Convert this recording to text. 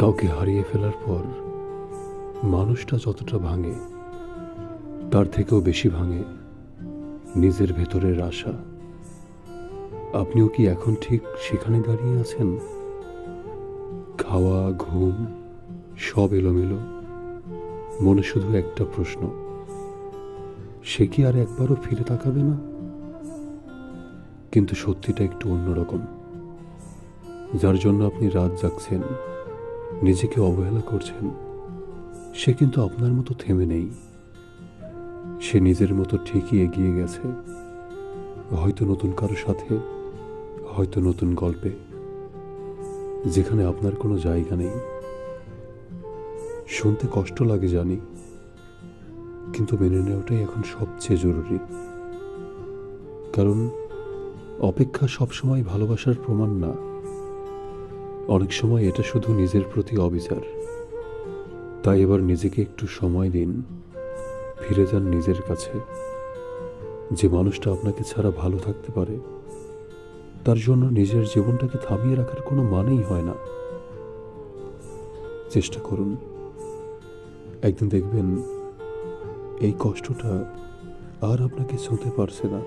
কাউকে হারিয়ে ফেলার পর মানুষটা যতটা ভাঙে তার থেকেও বেশি ভাঙে নিজের ভেতরের আশা। আপনিও কি এখন ঠিক সেখানে দাঁড়িয়ে আছেন? খাওয়া, ঘুম সব এলোমেলো, মনে শুধু একটা প্রশ্ন, সে কি আর একবারও ফিরে তাকাবে না? কিন্তু সত্যিটা একটু অন্যরকম। যার জন্য আপনি রাত জাগছেন, নিজেকে অবহেলা করছেন, সে কিন্তু আপনার মতো থেমে নেই। সে নিজের মতো ঠিকই এগিয়ে গেছে, হয়তো নতুন কারো সাথে, হয়তো নতুন গল্পে, যেখানে আপনার কোনো জায়গা নেই। শুনতে কষ্ট লাগে জানি, কিন্তু মেনে নেওয়াটাই এখন সবচেয়ে জরুরি। কারণ অপেক্ষা সবসময় ভালোবাসার প্রমাণ না। অনেক সময় এটা শুধু নিজের প্রতি অবিচার। তাই এবার নিজেকে একটু সময় দিন, ফিরে যান নিজের কাছে। যে মানুষটা আপনাকে ছাড়া ভালো থাকতে পারে, তার জন্য নিজের জীবনটাকে থামিয়ে রাখার কোনো মানেই হয় না। চেষ্টা করুন, একদিন দেখবেন এই কষ্টটা আর আপনাকে ছুঁতে পারছে না।